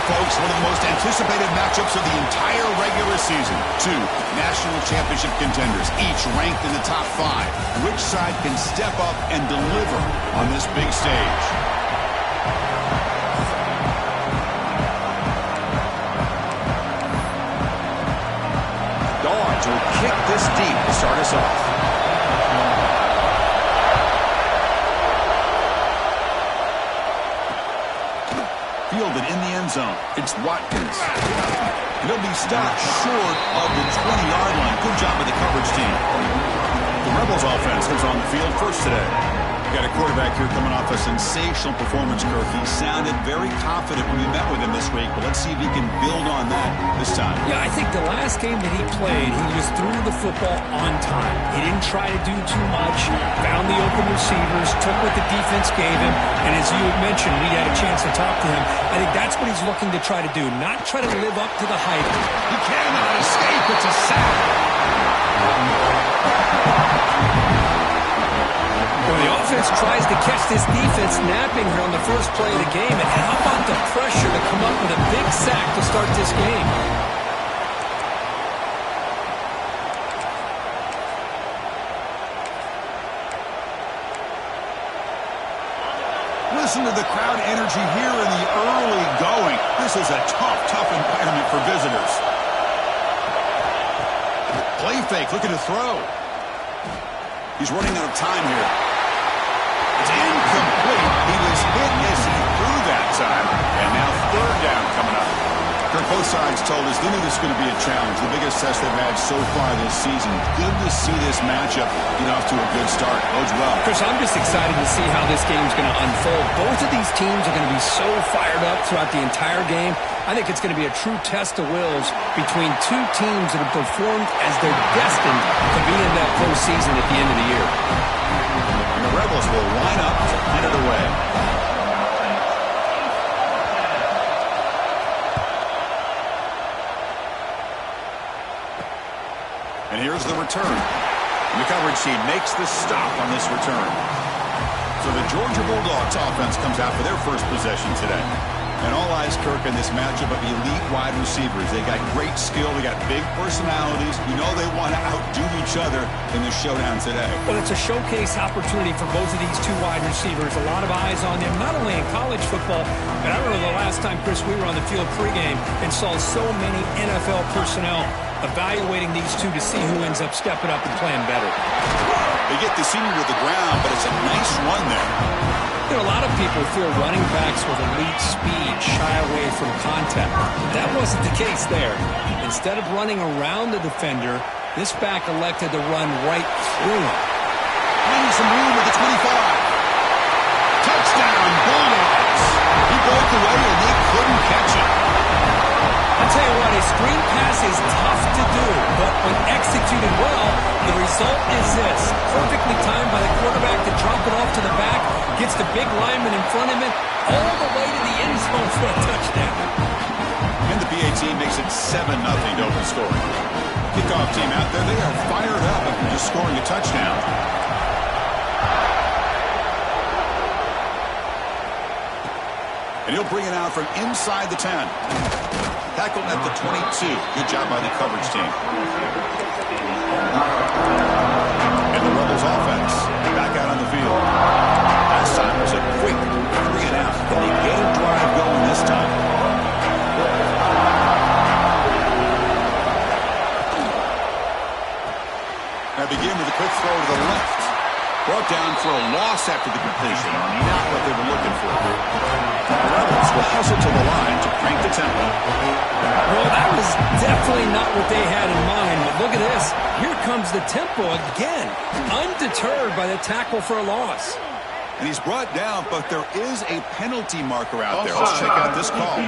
folks, one of the most anticipated matchups of the entire regular season. Two national championship contenders, each ranked in the top 5. Which side can step up and deliver on this big stage? Dogs will kick this deep to start us off. Fielded in the end zone. It's Watkins. He'll be stopped short of the 20-yard line. Good job by the coverage team. The Rebels offense comes on the field first today. We've got a quarterback here coming off a sensational performance, Kirk. He sounded very confident when we met with him this week, but let's see if he can build on that this time. Yeah, I think the last game that he played, he was through the football on time. He didn't try to do too much, found the open receivers, took what the defense gave him, and as you had mentioned, we had a chance to talk to him. I think that's what he's looking to try to do, not try to live up to the hype. He cannot escape. It's a sack. Well, the offense tries to catch this defense napping here on the first play of the game, and how about the pressure to come up with a big sack to start this game? Listen to the crowd energy here in the early going. This is a tough environment for visitors. Play fake, looking to throw. He's running out of time here. It's incomplete. He was hit as he threw that time. And now third down coming up. Kirk, both sides told us they knew this was going to be a challenge. The biggest test they've had so far this season. Good to see this matchup get off to a good start. Bodes well. Chris, I'm just excited to see how this game's going to unfold. Both of these teams are going to be so fired up throughout the entire game. I think it's going to be a true test of wills between two teams that have performed as they're destined to be in that postseason at the end of the year. And the Rebels will line up to head it away. And here's the return. And the coverage team makes the stop on this return. So the Georgia Bulldogs offense comes out for their first possession today. And all eyes, Kirk, in this matchup of elite wide receivers. They got great skill. They got big personalities. You know they want to outdo each other in the showdown today. Well, it's a showcase opportunity for both of these two wide receivers. A lot of eyes on them, not only in college football, but I remember the last time, Chris, we were on the field pregame and saw so many NFL personnel evaluating these two to see who ends up stepping up and playing better. They get the senior to the ground, but it's a nice run there. You know, a lot of people feel running backs with elite speed shy away from contact. That wasn't the case there. Instead of running around the defender, this back elected to run right through him. Finding some room at the 25. Touchdown, Bulldogs. He broke away and they couldn't catch him. I'll tell you what, a screen pass is tough to do, but when executed well, the result is this. Perfectly timed by the quarterback to drop it off to the back, gets the big lineman in front of him, all the way to the end zone for a touchdown. And the PA team makes it 7-0 to open scoring. Kickoff team out there, they are fired up after just scoring a touchdown. And he'll bring it out from inside the 10. Tackled at the 22. Good job by the coverage team. And the Rebels offense back out on the field. Last time was a quick 3-and-out. And they get a drive going this time. Now begin with a quick throw to the left. Brought down for a loss after the completion. Not what they were looking for. The Rebels will hustle to the line to crank the tempo. Well, that was definitely not what they had in mind, but look at this. Here comes the tempo again, undeterred by the tackle for a loss. And he's brought down, but there is a penalty marker out there. Let's check out this call.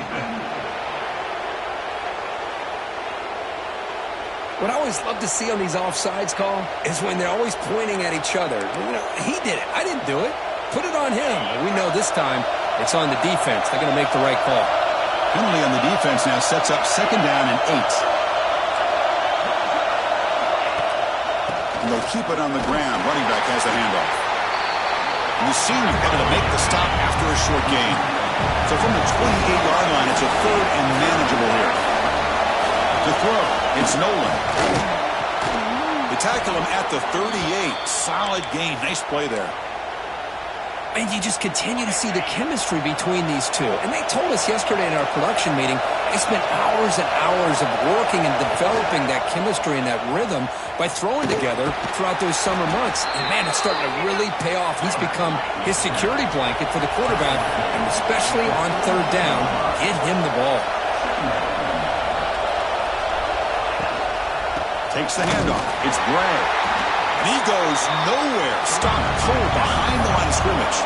What I always love to see on these offsides call is when they're always pointing at each other. You know, he did it. I didn't do it. Put it on him. We know this time it's on the defense. They're going to make the right call. Penalty on the defense now sets up 2nd down and 8. And they'll keep it on the ground. Running back has the handoff. And the senior able to make the stop after a short gain. So from the 28-yard line, it's a third and manageable here. To throw, it's Nolan. They tackle him at the 38. Solid gain. Nice play there. And you just continue to see the chemistry between these two. And they told us yesterday in our production meeting, they spent hours and hours of working and developing that chemistry and that rhythm by throwing together throughout those summer months. And, man, it's starting to really pay off. He's become his security blanket for the quarterback, and especially on third down, get him the ball. Takes the handoff. It's Bray. And he goes nowhere. Stopped cold behind the line of scrimmage.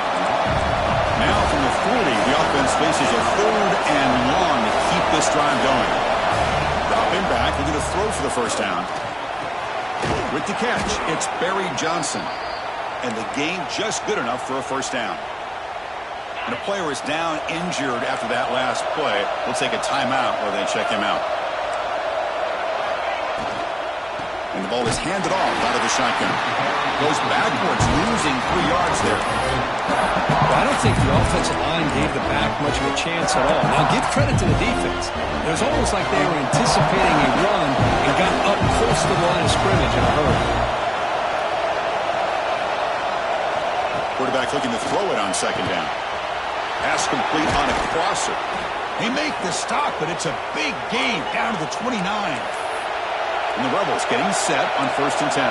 Now from the 40, the offense faces a third and long to keep this drive going. Dropping back, they're going to throw for the first down. With the catch, it's Barry Johnson. And the gain just good enough for a first down. And a player is down injured after that last play. We'll take a timeout while they check him out. And the ball is handed off out of the shotgun. Goes backwards, losing 3 yards there. Well, I don't think the offensive line gave the back much of a chance at all. Now, give credit to the defense. It was almost like they were anticipating a run and got up close to the line of scrimmage in a hurry. Quarterback looking to throw it on second down. Pass complete on a crosser. They make the stop, but it's a big gain down to the 29. And the Rebels getting set on 1st and 10.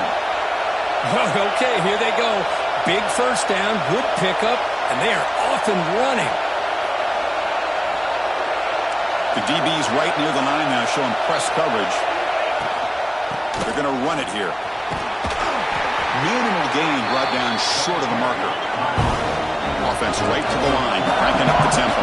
Okay, here they go. Big first down, good pickup, and they are off and running. The DB's right near the line now showing press coverage. They're going to run it here. Minimal gain brought down short of the marker. Offense right to the line, cranking up the tempo.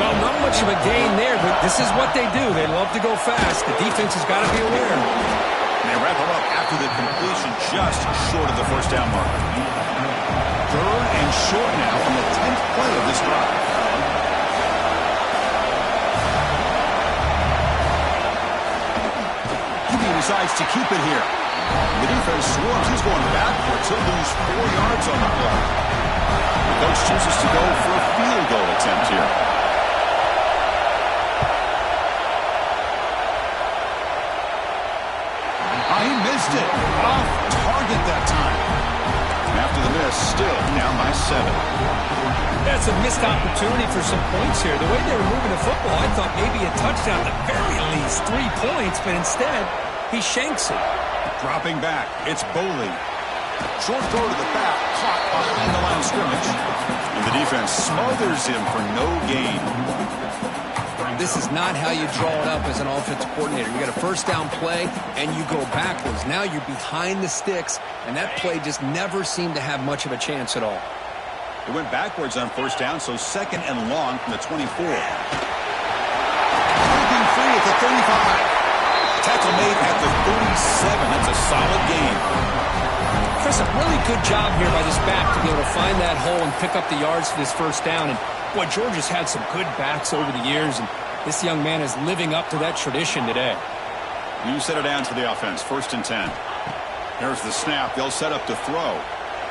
Well, not much of a gain there, but this is what they do. They love to go fast. The defense has got to be aware. And they wrap them up after the completion just short of the first down mark. Third and short now from the 10th play of this drive. QB decides to keep it here. The defense swarms. He's going backwards. He'll lose 4 yards on the play. The coach chooses to go for a field goal attempt here. He missed it. Off target that time. After the miss, still down by 7. That's a missed opportunity for some points here. The way they were moving the football, I thought maybe a touchdown, at the very least 3 points, but instead, he shanks it. Dropping back, it's Boley. Short throw to the back, caught behind the line of scrimmage. And the defense smothers him for no gain. This is not how you draw it up as an offensive coordinator. You got a first down play, and you go backwards. Now you're behind the sticks, and that play just never seemed to have much of a chance at all. It went backwards on first down, so second and long from the 24. Breaking free at the 35. Tackle made at the 37. That's a solid gain. Chris, a really good job here by this back to be able to find that hole and pick up the yards for this first down. And boy, Georgia's had some good backs over the years, and this young man is living up to that tradition today. You set it down to the offense, 1st and 10. There's the snap. They'll set up to throw.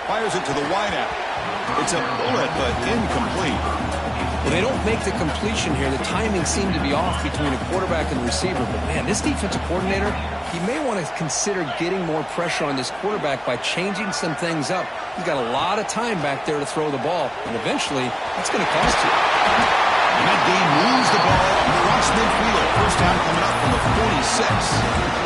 Fires it to the wideout. It's a bullet, but incomplete. Well, they don't make the completion here. The timing seemed to be off between a quarterback and the receiver. But, man, this defensive coordinator, he may want to consider getting more pressure on this quarterback by changing some things up. He's got a lot of time back there to throw the ball, and eventually that's going to cost you. And that game moves the ball across midfield. First down coming up from the 46.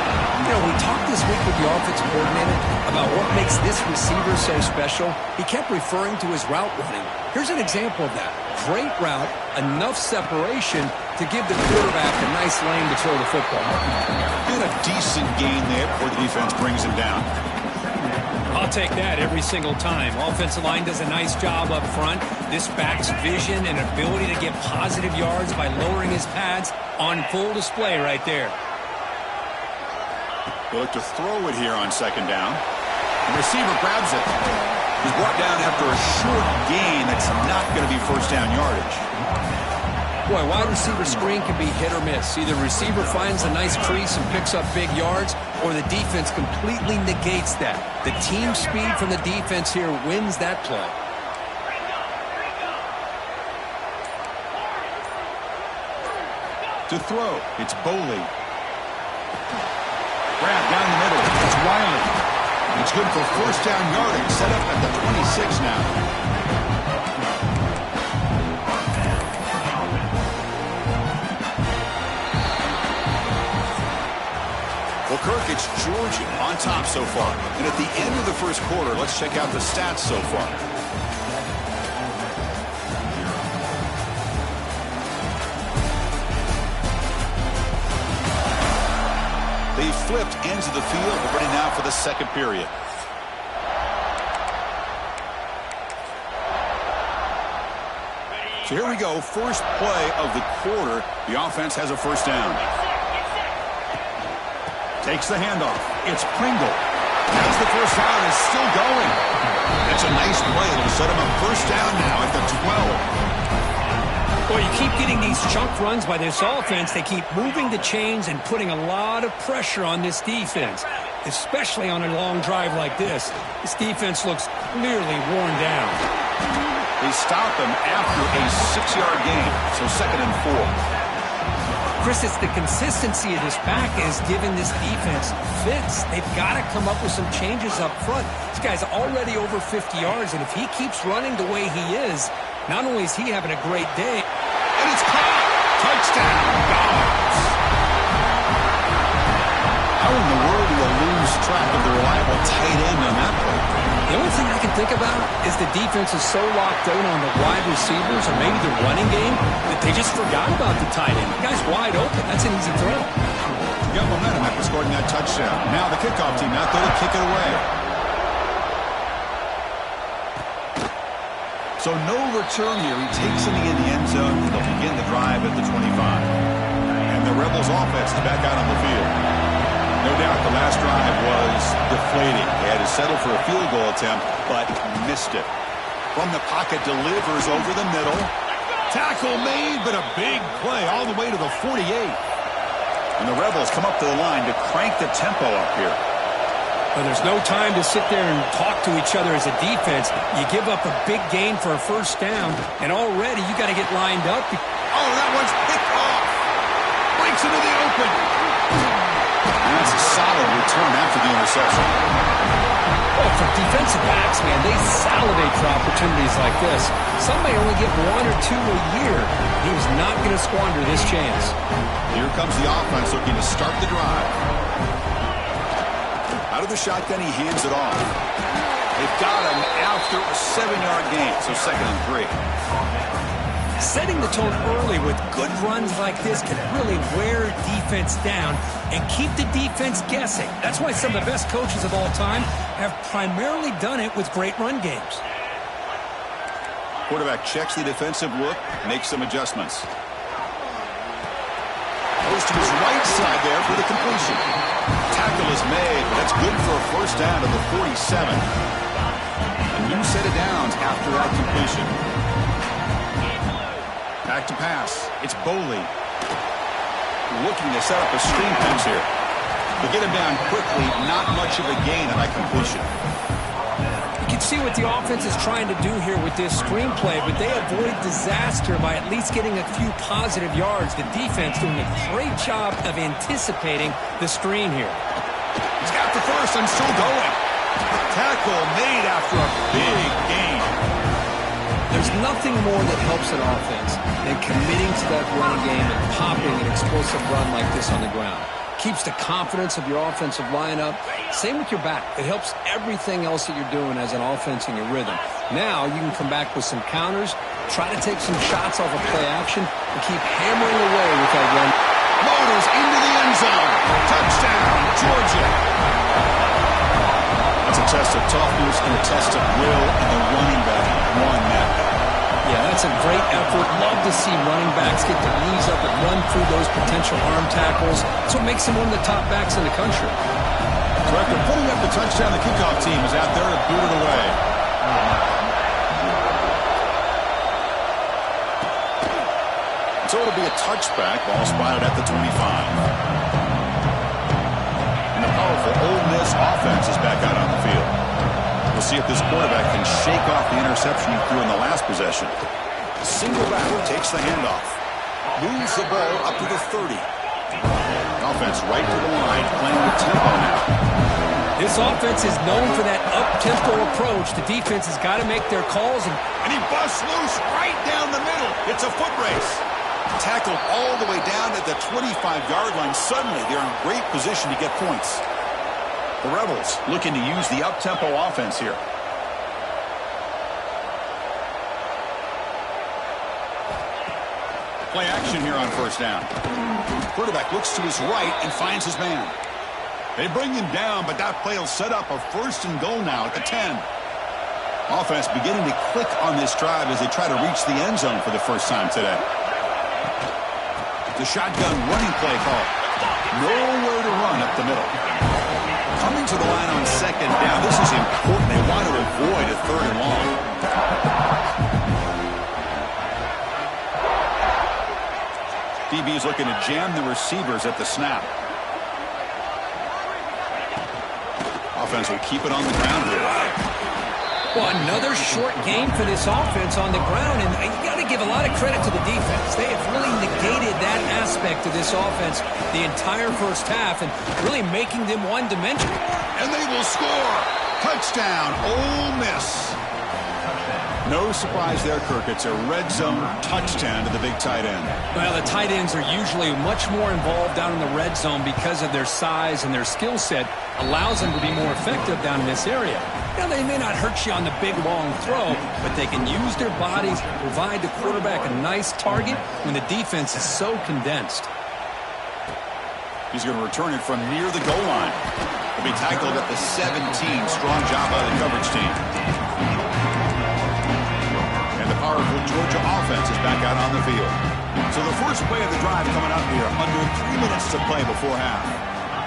You know, we talked this week with the offensive coordinator about what makes this receiver so special. He kept referring to his route running. Here's an example of that. Great route, enough separation to give the quarterback a nice lane to throw the football. Get a decent gain there before the defense brings him down. I'll take that every single time. Offensive line does a nice job up front. This back's vision and ability to get positive yards by lowering his pads on full display right there. They look to throw it here on second down. The receiver grabs it. He's brought down after a short gain that's not going to be first down yardage. Boy, wide receiver screen can be hit or miss. Either receiver finds a nice crease and picks up big yards, or the defense completely negates that. The team speed from the defense here wins that play. To throw, it's Boley. Grab down the middle, it's Wiley. It's good for first down yardage, set up at the 26 now. Well, Kirk, it's Georgia on top so far. And at the end of the first quarter, let's check out the stats so far. They flipped ends of the field. We're ready now for the second period. So here we go. First play of the quarter. The offense has a first down. Takes the handoff. It's Pringle. Has the first down. Is still going. That's a nice play. It'll set him up first down now at the 12. Well, you keep getting these chunk runs by this offense. They keep moving the chains and putting a lot of pressure on this defense, especially on a long drive like this. This defense looks clearly worn down. They stop him after a 6-yard gain, so 2nd and 4. Chris, it's the consistency of this back is giving this defense fits. They've got to come up with some changes up front. This guy's already over 50 yards, and if he keeps running the way he is, not only is he having a great day, and it's caught. Touchdown, Dogs. How in the world do you lose track of the reliable tight end on that play? The only thing I can think about is the defense is so locked in on the wide receivers or maybe the running game that they just forgot about the tight end. The guy's wide open. That's an easy throw. Got momentum after scoring that touchdown. Now the kickoff team out there to kick it away. So no return here. He takes it in the end zone. They'll begin the drive at the 25. And the Rebels offense is back out on the field. No doubt the last drive was deflating. They had to settle for a field goal attempt, but missed it. From the pocket, delivers over the middle. Tackle made, but a big play all the way to the 48. And the Rebels come up to the line to crank the tempo up here. Well, there's no time to sit there and talk to each other as a defense. You give up a big gain for a first down, and already you got to get lined up. Oh, that one's picked off. Breaks into the open. And that's a solid return after the interception. Well, for defensive backs, man, they salivate for opportunities like this. Some may only get 1 or 2 a year. He was not going to squander this chance. Here comes the offense looking to start the drive. Out of the shotgun, he hands it off. They've got him after a 7-yard gain, so 2nd and 3. Setting the tone early with good runs like this can really wear defense down and keep the defense guessing. That's why some of the best coaches of all time have primarily done it with great run games. Quarterback checks the defensive look, makes some adjustments. Goes to his right side there for the completion. Tackle is made, but that's good for a first down to the 47. A new set of downs after that completion. Back to pass. It's Boley. Looking to set up a screen pass here. They get him down quickly. Not much of a gain on that completion. You can see what the offense is trying to do here with this screenplay, but they avoid disaster by at least getting a few positive yards. The defense doing a great job of anticipating the screen here. He's got the first and still going. Tackle made after a big gain. There's nothing more that helps an offense than committing to that running game and popping an explosive run like this on the ground. Keeps the confidence of your offensive lineup. Same with your back. It helps everything else that you're doing as an offense in your rhythm. Now you can come back with some counters, try to take some shots off of play action, and keep hammering away with that run. Motors into the end zone. Touchdown, Georgia. That's a test of toughness and a test of will, and the running back won that. Yeah, that's a great effort. Love to see running backs get their knees up and run through those potential arm tackles. That's what makes him one of the top backs in the country. Correct. They're putting up the touchdown. The kickoff team is out there to boot it away. So it'll be a touchback. Ball spotted at the 25. And the powerful Ole Miss offense is back out on the field. We'll see if this quarterback can shake off the interception he threw in the last possession. Single back takes the handoff. Moves the ball up to the 30. Offense right to the line, playing with tempo now. This offense is known for that up-tempo approach. The defense has got to make their calls. And he busts loose right down the middle. It's a foot race. Tackled all the way down at the 25-yard line. Suddenly, they're in great position to get points. The Rebels looking to use the up-tempo offense here. Play action here on first down. Quarterback looks to his right and finds his man. They bring him down, but that play will set up a first and goal now at the 10. Offense beginning to click on this drive as they try to reach the end zone for the first time today. The shotgun running play call. Nowhere to run up the middle. Coming to the line on second down. This is important. They want to avoid a third and long. DB is looking to jam the receivers at the snap. Offense will keep it on the ground here. Well, another short game for this offense on the ground, and you got to give a lot of credit to the defense. They have really negated that aspect of this offense the entire first half and really making them one-dimensional. And they will score. Touchdown, Ole Miss. No surprise there, Kirk. It's a red zone touchdown to the big tight end. Well, the tight ends are usually much more involved down in the red zone because of their size and their skill set allows them to be more effective down in this area. Now, they may not hurt you on the big, long throw, but they can use their bodies to provide the quarterback a nice target when the defense is so condensed. He's going to return it from near the goal line. He'll be tackled at the 17. Strong job by the coverage team. And the powerful Georgia offense is back out on the field. So the first play of the drive coming up here, under 3 minutes to play before half.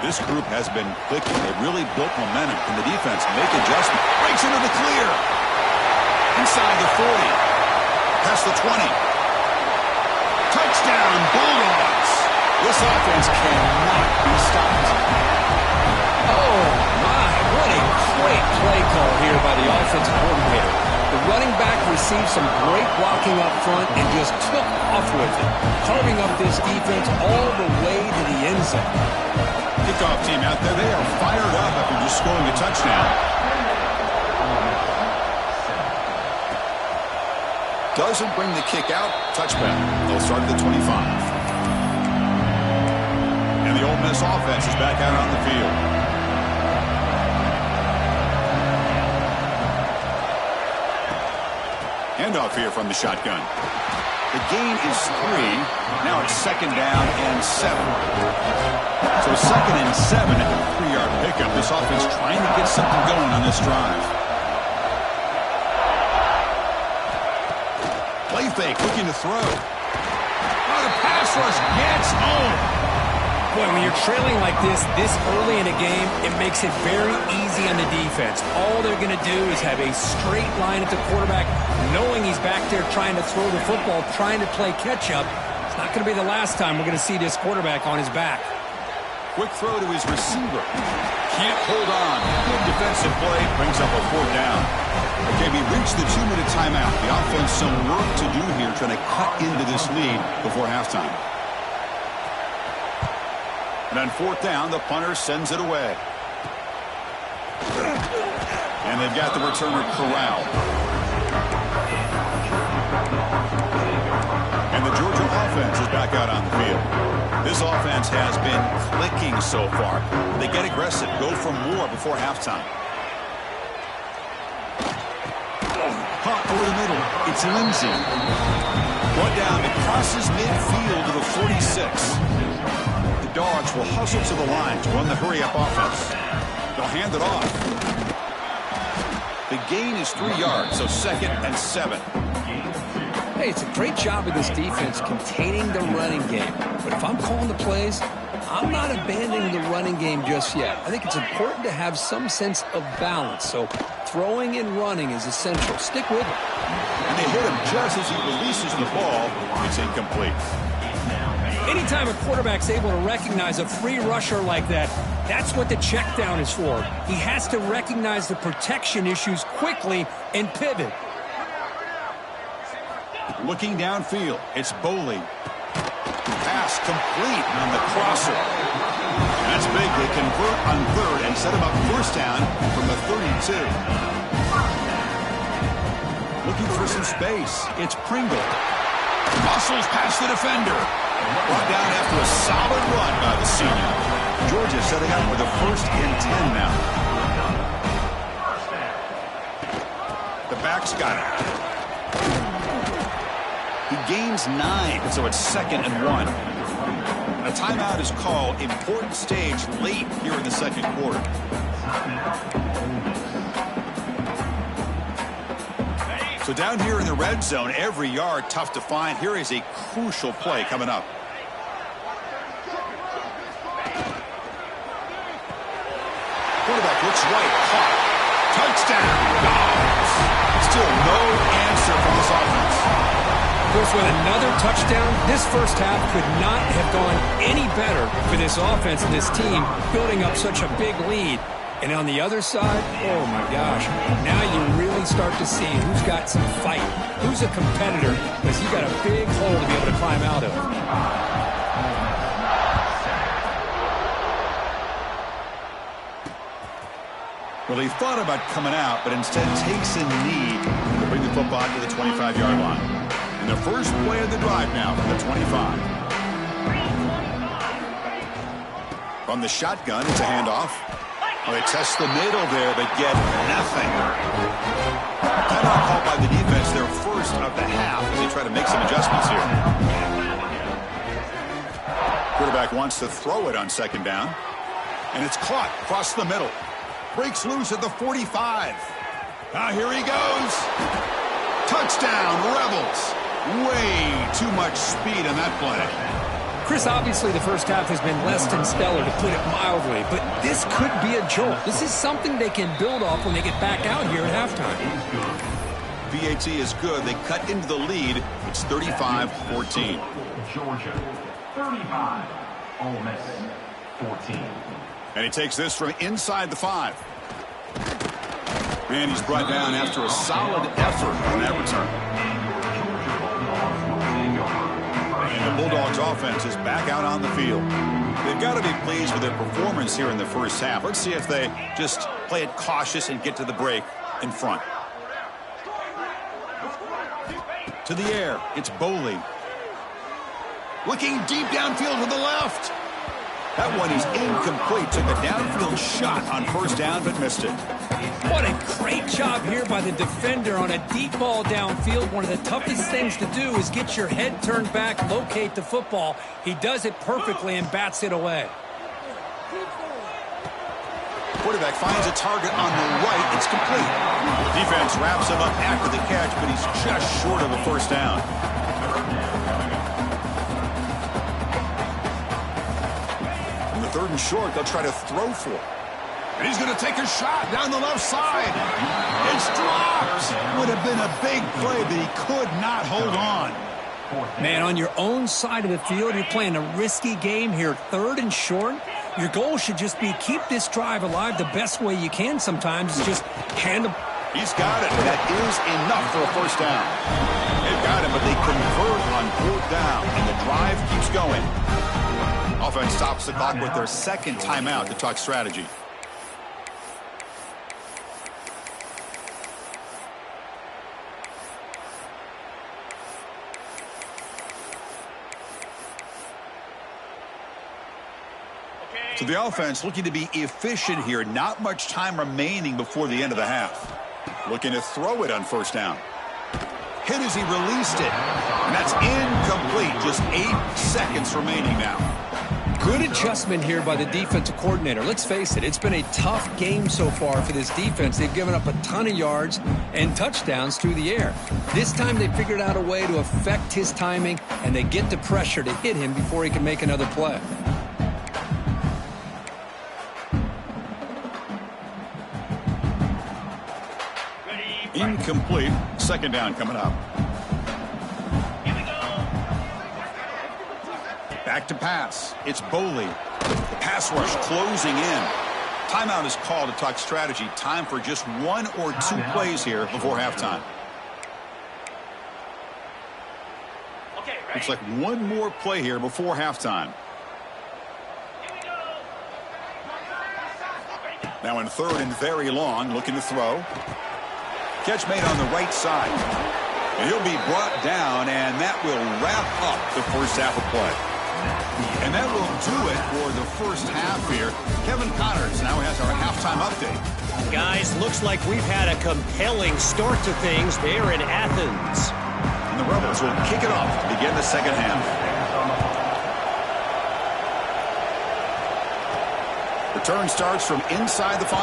This group has been clicking. They've really built momentum. Can the defense make adjustment? Breaks into the clear. Inside the 40. Past the 20. Touchdown, Bulldogs. This offense cannot be stopped. Oh, my. What a great play call here by the offensive coordinator. The running back received some great blocking up front and just took off with it, carving up this defense all the way to the end zone. Kickoff team out there, they are fired up after just scoring a touchdown. Doesn't bring the kick out. Touchback. They'll start at the 25. And the Ole Miss offense is back out on the field. Handoff here from the shotgun. The gain is 3. Now it's second down and 7. So second and 7 at the 3-yard pickup. This offense trying to get something going on this drive. Play fake, looking to throw. Oh, the pass rush gets home. Boy, when you're trailing like this early in a game, it makes it very easy on the defense. All they're going to do is have a straight line at the quarterback, knowing he's back there trying to throw the football, trying to play catch-up. It's not going to be the last time we're going to see this quarterback on his back. Quick throw to his receiver. Can't hold on. Good defensive play. Brings up a 4th down. Okay, we reached the 2-minute timeout. The offense some work to do here trying to cut into this lead before halftime. And on 4th down, the punter sends it away. And they've got the returner corralled. And the Georgia offense is back out on the field. This offense has been clicking so far. They get aggressive, go for more before halftime. Caught over the middle. It's Lindsey. One down. It crosses midfield to the 46. The Dogs will hustle to the line to run the hurry-up offense. They'll hand it off. The gain is 3 yards, so second and 7. Hey, it's a great job of this defense containing the running game. But if I'm calling the plays, I'm not abandoning the running game just yet. I think it's important to have some sense of balance. So throwing and running is essential. Stick with it. And they hit him just as he releases the ball. It's incomplete. Anytime a quarterback's able to recognize a free rusher like that, that's what the check down is for. He has to recognize the protection issues quickly and pivot. Looking downfield, it's Boley. pass complete on the crosser. And that's big. They convert on third and set him up first down from the 32. Looking for some space. It's Pringle. Muscles past the defender. Brought down after a solid run by the senior. Georgia setting up with a 1st and 10 now. The back's got it. He gains 9, so it's 2nd and 1. A timeout is called. Important stage late here in the 2nd quarter. So down here in the red zone, every yard tough to find. Here is a crucial play coming up. Quarterback looks right, caught. Touchdown, Dogs. Still no answer from this offense. Of course, with another touchdown, this first half could not have gone any better for this offense and this team, building up such a big lead. And on the other side, oh my gosh, now you really start to see who's got some fight, who's a competitor, because you got a big hole to be able to climb out of. Well, he thought about coming out, but instead takes a knee to bring the football to the 25-yard line. And the first play of the drive now from the 25. From the shotgun, it's a handoff. Well, they test the middle there, but get nothing. Timeout called by the defense, their first of the half, as they try to make some adjustments here. Quarterback wants to throw it on 2nd down. And it's caught across the middle. Breaks loose at the 45. Now here he goes. Touchdown, Rebels. Way too much speed on that play. Chris, obviously the first half has been less than stellar, to put it mildly, but this could be a jolt. This is something they can build off when they get back out here at halftime. VAT is good. They cut into the lead. It's 35-14. Georgia, 35. Ole Miss, 14. And he takes this from inside the 5. And he's brought down after a solid effort on that return. And the Bulldogs offense is back out on the field. They've got to be pleased with their performance here in the first half. Let's see if they just play it cautious and get to the break in front. To the air, it's Boley. Looking deep downfield to the left. That one is incomplete. Took a downfield shot on 1st down, but missed it. What a great job here by the defender on a deep ball downfield. One of the toughest things to do is get your head turned back, locate the football. He does it perfectly and bats it away. Quarterback finds a target on the right. It's complete. Defense wraps him up after the catch, but he's just short of a 1st down. On the 3rd and short, they'll try to throw for it. And he's going to take a shot down the left side. It's dropped. Would have been a big play, but he could not hold on. Man, on your own side of the field, you're playing a risky game here. 3rd and short. Your goal should just be keep this drive alive the best way you can sometimes. Just hand him. He's got it. That is enough for a 1st down. They've got him, but they convert on 4th down, and the drive keeps going. Offense stops the clock with their 2nd timeout to talk strategy. So the offense looking to be efficient here. Not much time remaining before the end of the half. Looking to throw it on 1st down. Hit as he released it. And that's incomplete. Just 8 seconds remaining now. Good adjustment here by the defensive coordinator. Let's face it, it's been a tough game so far for this defense. They've given up a ton of yards and touchdowns through the air. This time they figured out a way to affect his timing, and they get the pressure to hit him before he can make another play. Incomplete. 2nd down coming up. Back to pass. It's Boley. The pass rush closing in. Timeout is called to talk strategy. Time for just 1 or 2 plays here before halftime. Okay, Looks like one more play here before halftime. Now in third and very long, looking to throw. Catch made on the right side. And he'll be brought down, and that will wrap up the first half of play. And that will do it for the first half here. Kevin Connors now has our halftime update. Guys, looks like we've had a compelling start to things there in Athens. And the Rebels will kick it off to begin the second half. Return starts from inside the 5.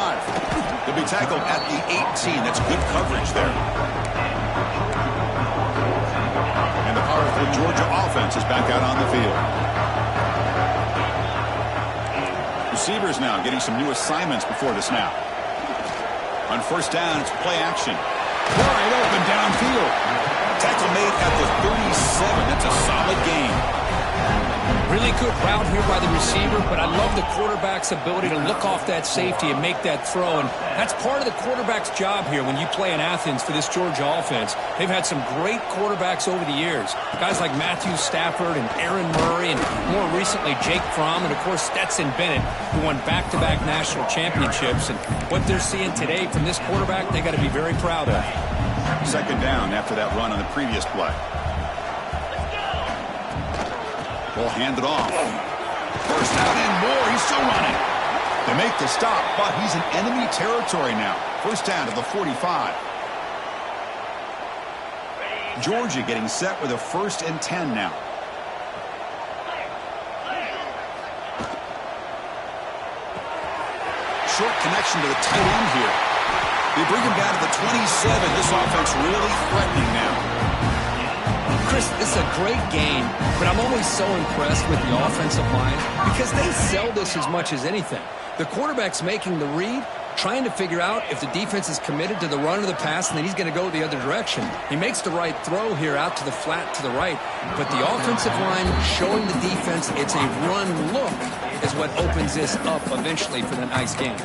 He'll be tackled at the 18. That's good coverage there. And the powerful Georgia offense is back out on the field. Receivers now getting some new assignments before the snap. On first down, it's play action. Wide open downfield. Tackle made at the 37. That's a solid gain. Really good route here by the receiver, but I love the quarterback's ability to look off that safety and make that throw. And that's part of the quarterback's job here when you play in Athens for this Georgia offense. They've had some great quarterbacks over the years. Guys like Matthew Stafford and Aaron Murray, and more recently Jake Fromm, and of course Stetson Bennett, who won back-to-back national championships. And what they're seeing today from this quarterback, they got to be very proud of. Second down after that run on the previous play. We'll hand it off. First down and more. He's still running. They make the stop, but he's in enemy territory now. First down to the 45. Georgia getting set with a 1st and 10 now. Short connection to the tight end here. They bring him down to the 27. This offense really threatening now. Chris, this is a great game, but I'm always so impressed with the offensive line because they sell this as much as anything. The quarterback's making the read, trying to figure out if the defense is committed to the run or the pass, and then he's going to go the other direction. He makes the right throw here out to the flat to the right, but the offensive line showing the defense it's a run look is what opens this up eventually for the nice game.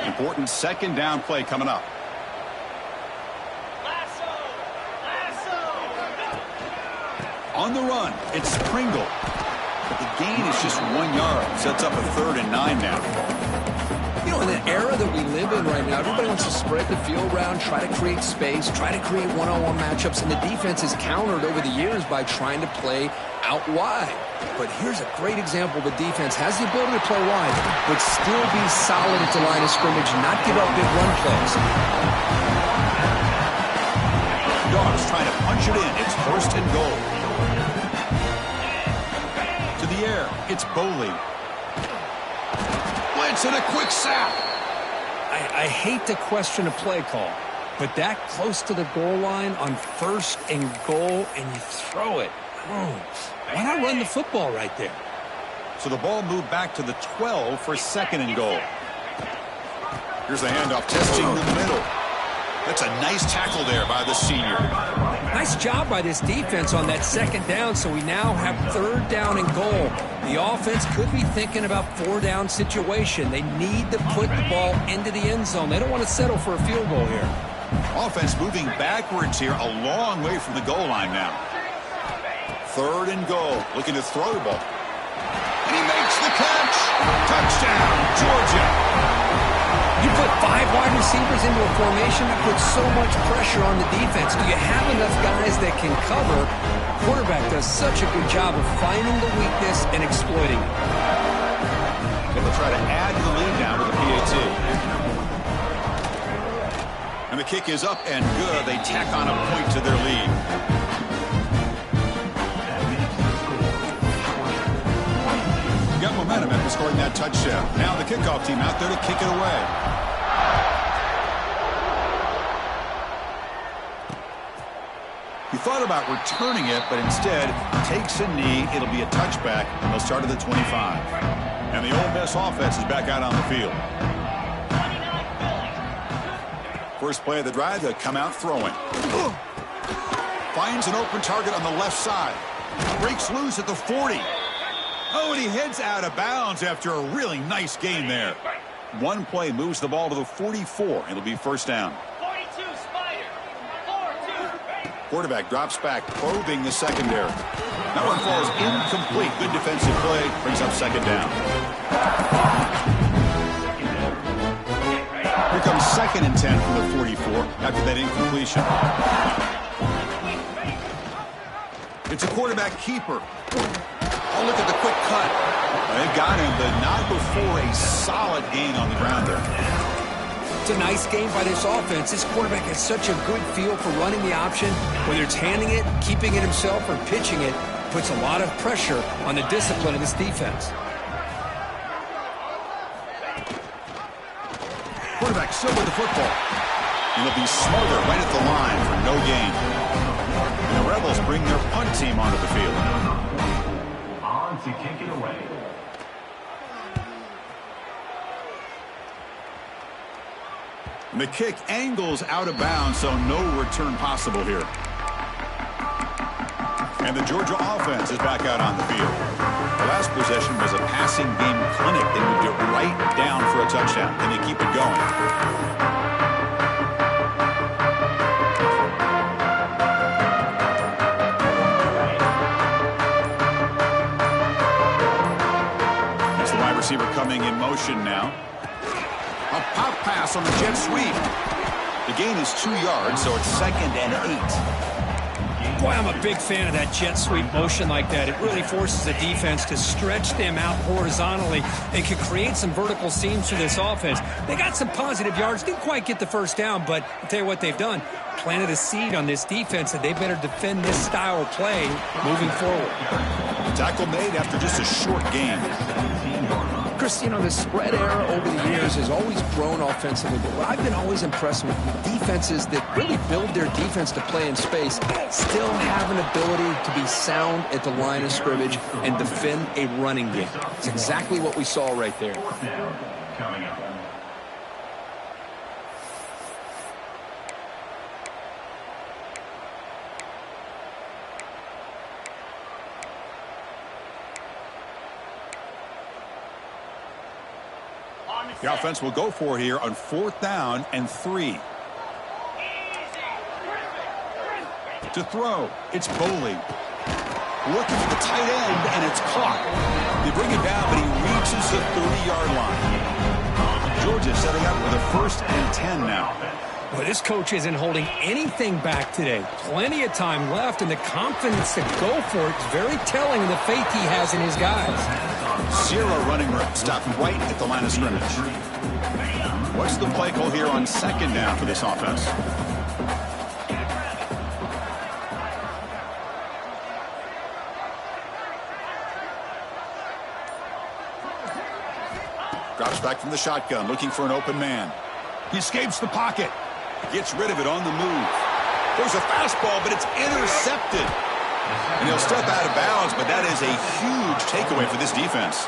Important second down play coming up. On the run, it's Pringle. But the gain is just 1 yard. Sets up a 3rd and 9 now. You know, in the era that we live in right now, everybody wants to spread the field around, try to create space, try to create one-on-one matchups, and the defense is countered over the years by trying to play out wide. But here's a great example. The defense has the ability to play wide, but still be solid at the line of scrimmage, not give up big run plays. Dogs trying to punch it in. It's 1st and goal. To the air, it's Boley. Blitz and a quick sack. I hate to question a play call, but that close to the goal line on 1st and goal, and you throw it. Why not run the football right there? So the ball moved back to the 12 for 2nd and goal. Here's a handoff testing the middle. That's a nice tackle there by the senior. Nice job by this defense on that 2nd down, so we now have 3rd down and goal. The offense could be thinking about 4-down situation. They need to put the ball into the end zone. They don't want to settle for a field goal here. Offense moving backwards here, a long way from the goal line now. 3rd and goal, looking to throw the ball. And he makes the catch. Touchdown, Georgia. You put 5 wide receivers into a formation that puts so much pressure on the defense. Do you have enough guys that can cover? Quarterback does such a good job of finding the weakness and exploiting it. And they'll try to add to the lead now with the PAT. And the kick is up and good. They tack on a point to their lead. Got momentum after scoring that touchdown. Now the kickoff team out there to kick it away. He thought about returning it, but instead takes a knee. It'll be a touchback, and they'll start at the 25. And the Ole Miss offense is back out on the field. First play of the drive, they'll come out throwing. Finds an open target on the left side. Breaks loose at the 40. Oh, and he heads out of bounds after a really nice gain there. One play moves the ball to the 44. It'll be 1st down. Quarterback drops back, probing the secondary. That one falls incomplete. Good defensive play. Brings up second down. Here comes 2nd and 10 from the 44 after that incompletion. It's a quarterback keeper. Oh, look at the quick cut. They've got him, but not before a solid gain on the ground there. It's a nice game by this offense. This quarterback has such a good feel for running the option. Whether it's handing it, keeping it himself, or pitching it, puts a lot of pressure on the discipline of this defense. Quarterback still with the football. And they'll be smarter right at the line for no gain. And the Rebels bring their punt team onto the field. On to kick it away. And the kick angles out of bounds, so no return possible here. And the Georgia offense is back out on the field. The last possession was a passing game clinic. They moved it right down for a touchdown, and they keep it going. It's the wide receiver coming in motion now. A pop pass on the jet sweep. The gain is 2 yards, so it's 2nd and 8. Boy, I'm a big fan of that jet sweep motion like that. It really forces the defense to stretch them out horizontally and can create some vertical seams for this offense. They got some positive yards. Didn't quite get the first down, but I'll tell you what they've done. Planted a seed on this defense that they better defend this style of play moving forward. Tackle made after just a short game. Chris, you know, the spread era over the years has always grown offensively, but what I've been always impressed with defenses that really build their defense to play in space still have an ability to be sound at the line of scrimmage and defend a running game. It's exactly what we saw right there. Fourth down coming up. The offense will go for here on 4th down and 3. To throw, it's Boley. Looking for the tight end, and it's caught. They bring it down, but he reaches the 30-yard line. Georgia setting up with a 1st and 10 now. Well, this coach isn't holding anything back today. Plenty of time left, and the confidence to go for it is very telling of the faith he has in his guys. 0 running room. Stopped right at the line of scrimmage. What's the play call here on 2nd down for this offense? Drops back from the shotgun, looking for an open man. He escapes the pocket. Gets rid of it on the move. There's a fastball, but it's intercepted. And he'll step out of bounds, but that is a huge takeaway for this defense.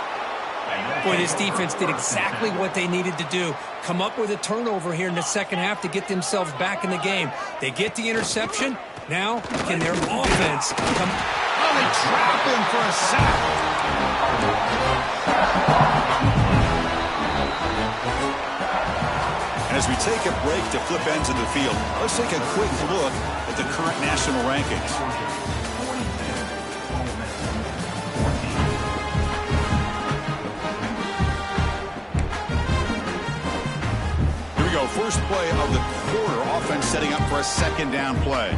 Boy, this defense did exactly what they needed to do. Come up with a turnover here in the second half to get themselves back in the game. They get the interception. Now, can their offense come... Oh, they trap him for a sack. And as we take a break to flip ends of the field, let's take a quick look at the current national rankings. First play of the quarter. Offense setting up for a 2nd down play.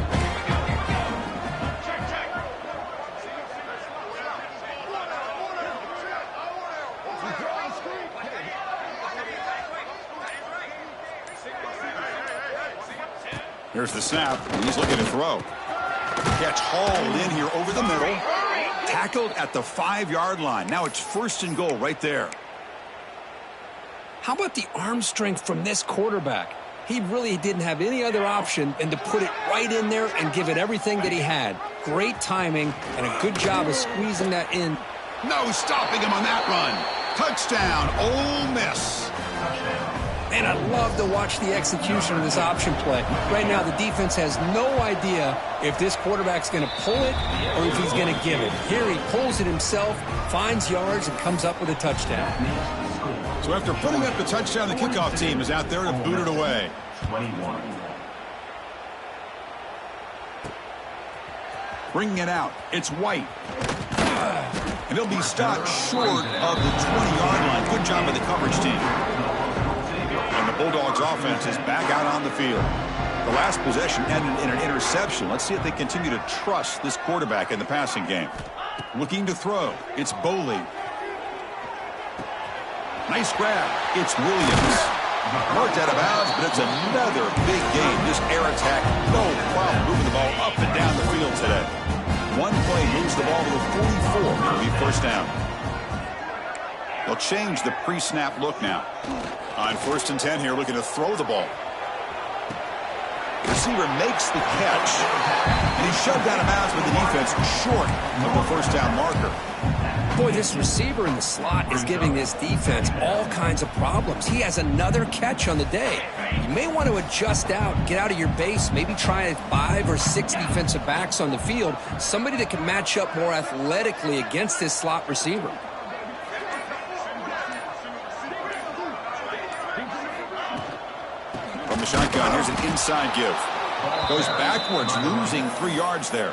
Here's the snap. He's looking to throw. Catch hauled in here over the middle. Tackled at the 5-yard line. Now it's 1st and goal right there. How about the arm strength from this quarterback? He really didn't have any other option than to put it right in there and give it everything that he had. Great timing and a good job of squeezing that in. No stopping him on that run. Touchdown, Ole Miss. And I love to watch the execution of this option play. Right now, the defense has no idea if this quarterback's going to pull it or if he's going to give it. Here he pulls it himself, finds yards, and comes up with a touchdown. So after putting up the touchdown, the kickoff team is out there to boot it away. 21. Bringing it out, it's White. And he'll be stopped short of the 20-yard line. Good job by the coverage team. And the Bulldogs offense is back out on the field. The last possession ended in an interception. Let's see if they continue to trust this quarterback in the passing game. Looking to throw, it's Boley. Nice grab, it's Williams. Marked out of bounds, but it's another big game. This air attack, no problem moving the ball up and down the field today. One play moves the ball to the 44. It'll be first down. They'll change the pre-snap look now. On 1st and 10 here, looking to throw the ball. The receiver makes the catch, and he's shoved out of bounds with the defense short of the first down marker. Boy, this receiver in the slot is giving this defense all kinds of problems. He has another catch on the day. You may want to adjust out, get out of your base, maybe try 5 or 6 defensive backs on the field, somebody that can match up more athletically against this slot receiver. From the shotgun, here's an inside give. Goes backwards, losing 3 yards there.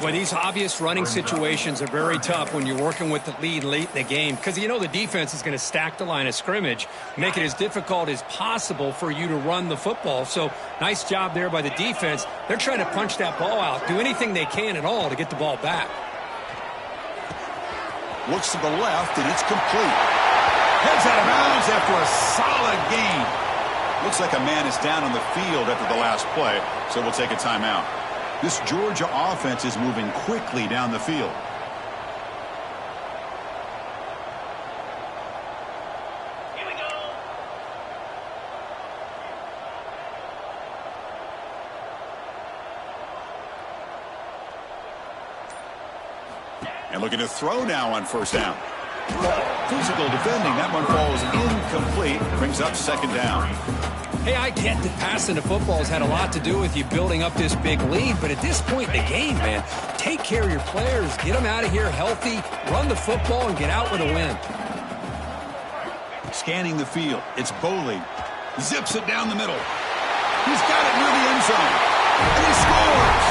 Well, these obvious running situations are very tough when you're working with the lead late in the game because you know the defense is going to stack the line of scrimmage, make it as difficult as possible for you to run the football. So nice job there by the defense. They're trying to punch that ball out, do anything they can at all to get the ball back. Looks to the left, and it's complete. Heads out of bounds after a solid gain. Looks like a man is down on the field after the last play, so we'll take a timeout. This Georgia offense is moving quickly down the field. Here we go. And looking to throw now on first down. Physical defending. That one falls incomplete. Brings up second down. Hey, I get that passing the football has had a lot to do with you building up this big lead, but at this point in the game, man, take care of your players, get them out of here healthy, run the football, and get out with a win. Scanning the field, it's Boley. Zips it down the middle. He's got it near the end zone. And he scores!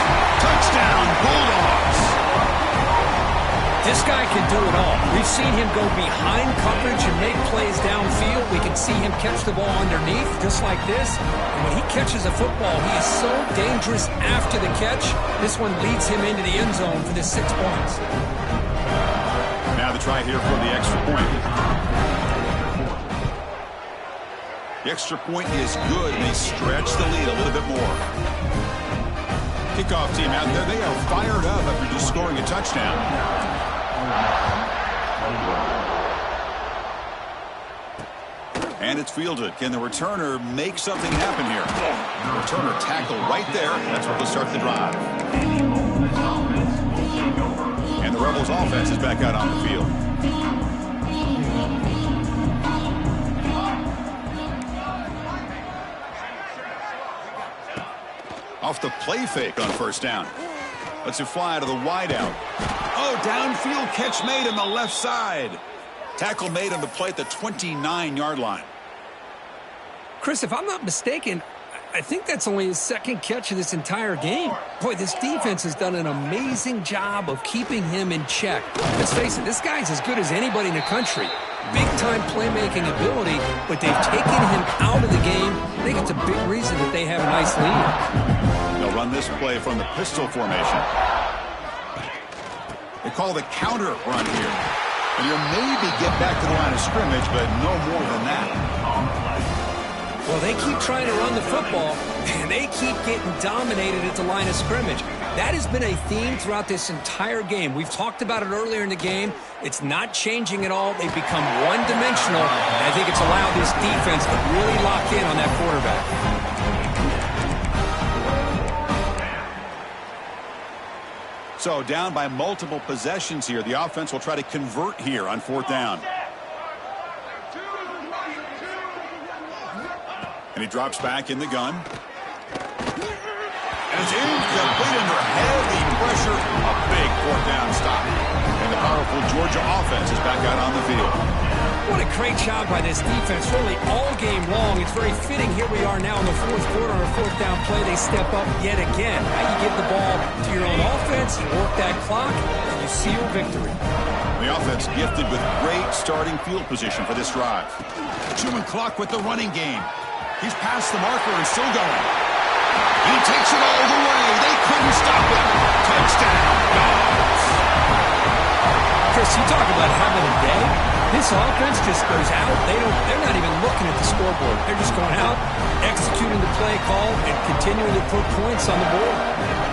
Touchdown, Bulldogs! This guy can do it all. We've seen him go behind coverage and make plays downfield. We can see him catch the ball underneath, just like this. And when he catches a football, he is so dangerous after the catch. This one leads him into the end zone for the 6 points. Now the try here for the extra point. The extra point is good, and they stretch the lead a little bit more. Kickoff team out there, they are fired up after just scoring a touchdown. And it's fielded. Can the returner make something happen here? The returner tackle right there. That's what will start the drive. And the Rebels offense is back out on the field. Off the play fake on first down. Lets it fly to the wideout. Oh, downfield catch made on the left side. Tackle made on the play at the 29-yard line. Chris, if I'm not mistaken, I think that's only his second catch of this entire game. Boy, this defense has done an amazing job of keeping him in check. Let's face it, this guy's as good as anybody in the country. Big-time playmaking ability, but they've taken him out of the game. I think it's a big reason that they have a nice lead. They'll run this play from the pistol formation. They call the counter run here. And you'll maybe get back to the line of scrimmage, but no more than that. Well, they keep trying to run the football, and they keep getting dominated at the line of scrimmage. That has been a theme throughout this entire game. We've talked about it earlier in the game. It's not changing at all. They've become one-dimensional, and I think it's allowed this defense to really lock in on that quarterback. So down by multiple possessions here. The offense will try to convert here on fourth down. And he drops back in the gun. And it's incomplete under heavy pressure. A big fourth down stop. And the powerful Georgia offense is back out on the field. What a great job by this defense, really all game long. It's very fitting. Here we are now in the fourth quarter on a fourth down play. They step up yet again. Now you get the ball to your own offense, you work that clock, and you seal victory. The offense gifted with great starting field position for this drive. Chewing clock with the running game. He's past the marker and still going. He takes it all the way. They couldn't stop him. Touchdown, Dogs. Chris, you talk about having a day. This offense just goes out. They're not even looking at the scoreboard. They're just going out, executing the play call, and continuing to put points on the board.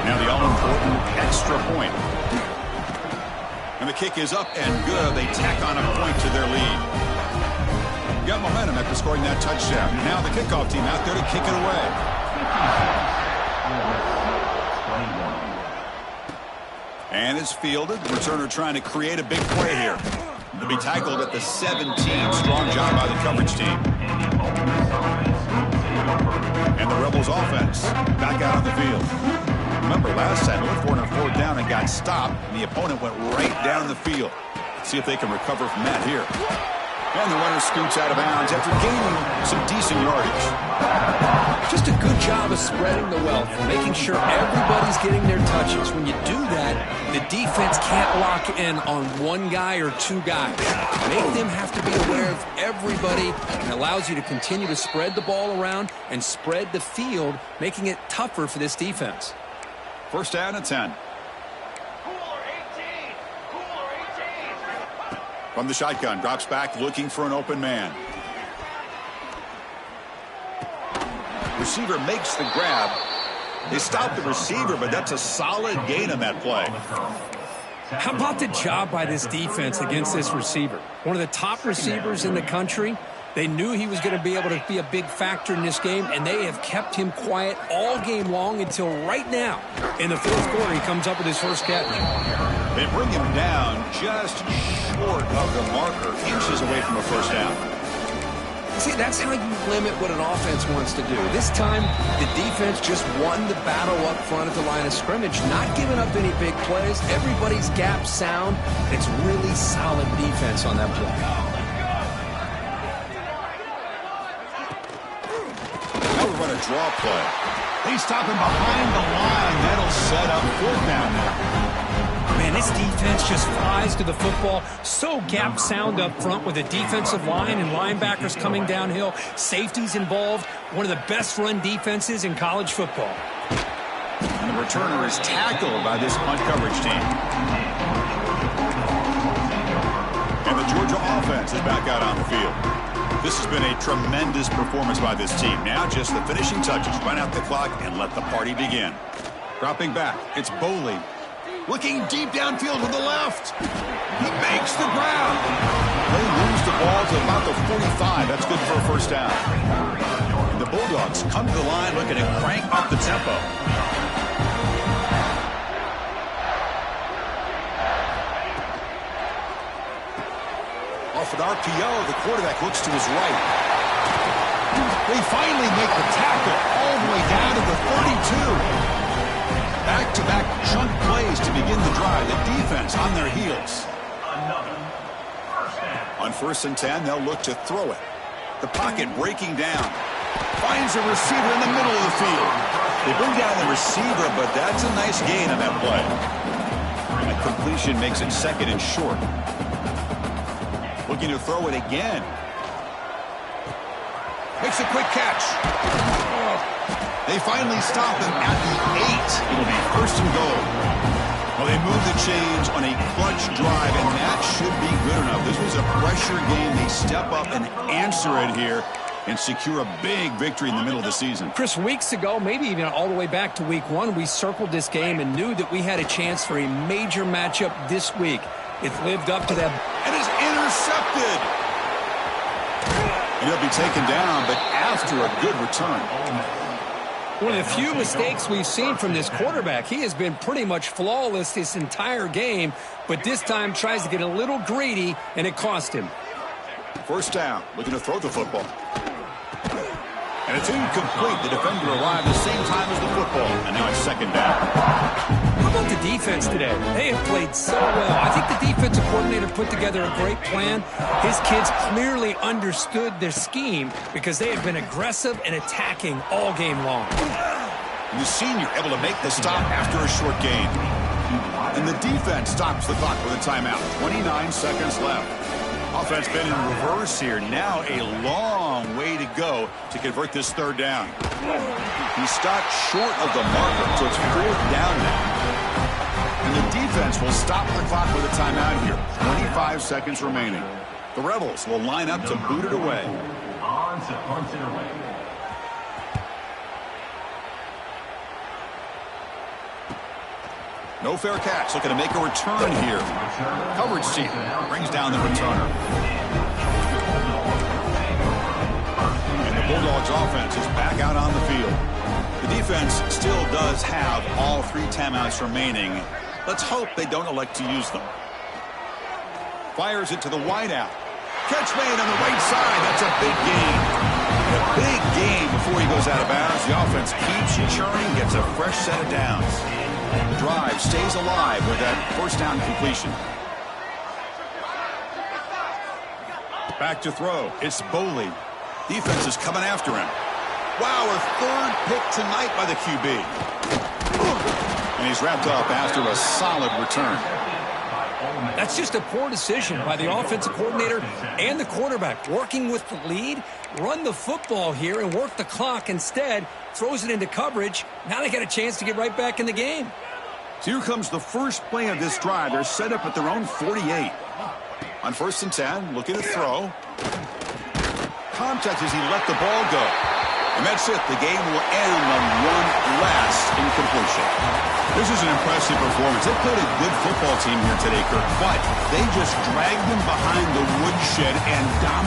Now the all-important extra point. And the kick is up and good. They tack on a point to their lead. Got momentum after scoring that touchdown. Now the kickoff team out there to kick it away. And it's fielded. Returner trying to create a big play here. They'll be tackled at the 17. Strong job by the coverage team. And the Rebels offense back out on the field. Remember, last time, they went for it on fourth down and got stopped, and the opponent went right down the field. See if they can recover from that here. And the runner scoots out of bounds after gaining some decent yardage. Just a good job of spreading the wealth, making sure everybody's getting their touches. When you do that, the defense can't lock in on one guy or two guys. Make them have to be aware of everybody, and allows you to continue to spread the ball around and spread the field, making it tougher for this defense. First down and 10. From the shotgun, drops back, looking for an open man. Receiver makes the grab. They stop the receiver, but that's a solid gain on that play. How about the job by this defense against this receiver? One of the top receivers in the country. They knew he was going to be able to be a big factor in this game, and they have kept him quiet all game long until right now. In the fourth quarter, he comes up with his first catch. They bring him down just short of the marker, inches away from a first down. See, that's how you limit what an offense wants to do. This time, the defense just won the battle up front at the line of scrimmage, not giving up any big plays. Everybody's gap sound. It's really solid defense on that play. Now we run a draw play. They stop him behind the line. That'll set up fourth down now. Man, this defense just flies to the football. So gap sound up front with the defensive line and linebackers coming downhill. Safeties involved. One of the best run defenses in college football. And the returner is tackled by this punt coverage team. And the Georgia offense is back out on the field. This has been a tremendous performance by this team. Now just the finishing touches. Run out the clock and let the party begin. Dropping back, it's Boley. Looking deep downfield with the left. He makes the grab. They lose the ball to about the 45. That's good for a first down. And the Bulldogs come to the line looking to crank up the tempo. Off an RPO, the quarterback looks to his right. They finally make the tackle all the way down to the 32. Back-to-back chunk plays to begin the drive. The defense on their heels. On first and 10, they'll look to throw it. The pocket breaking down. Finds a receiver in the middle of the field. They bring down the receiver, but that's a nice gain on that play. That completion makes it second and short. Looking to throw it again. Makes a quick catch. They finally stop him at the 8. It'll be first and goal. Well, they move the chains on a clutch drive, and that should be good enough. This was a pressure game. They step up and answer it here and secure a big victory in the middle of the season. Chris, weeks ago, maybe even all the way back to week 1, we circled this game and knew that we had a chance for a major matchup this week. It lived up to that. And is intercepted. And he'll be taken down, but after a good return. One of the few mistakes we've seen from this quarterback. He has been pretty much flawless this entire game, but this time tries to get a little greedy, and it cost him. First down, looking to throw the football. And it's incomplete. The defender arrived the same time as the football, and now it's second down. about the defense today? They have played so well. I think the defensive coordinator put together a great plan. His kids clearly understood their scheme because they have been aggressive and attacking all game long. The senior able to make the stop after a short gain. And the defense stops the clock with a timeout. 29 seconds left. Offense been in reverse here. Now a long way to go to convert this third down. He stopped short of the marker, so it's fourth down now. And the defense will stop the clock with a timeout here. 25 seconds remaining. The Rebels will line up to boot it away. On to punt it away. No fair catch. Looking to make a return here. Coverage team brings down the returner. And the Bulldogs offense is back out on the field. The defense still does have all 3 timeouts remaining. Let's hope they don't elect to use them. Fires it to the wideout. Catch made on the right side. That's a big gain. A big gain before he goes out of bounds. The offense keeps churning, gets a fresh set of downs. The drive stays alive with that first down completion. Back to throw. It's Boley. Defense is coming after him. Wow, a third pick tonight by the QB. And he's wrapped up after a solid return. That's just a poor decision by the offensive coordinator and the quarterback. Working with the lead, run the football here and work the clock. Instead, throws it into coverage. Now they got a chance to get right back in the game. So here comes the first play of this drive. They're set up at their own 48. On 1st and 10, looking to throw. Contact as he let the ball go. And that's it. The game will end on one last incompletion. This is an impressive performance. They played a good football team here today, Kirk, but they just dragged them behind the woodshed and dominated.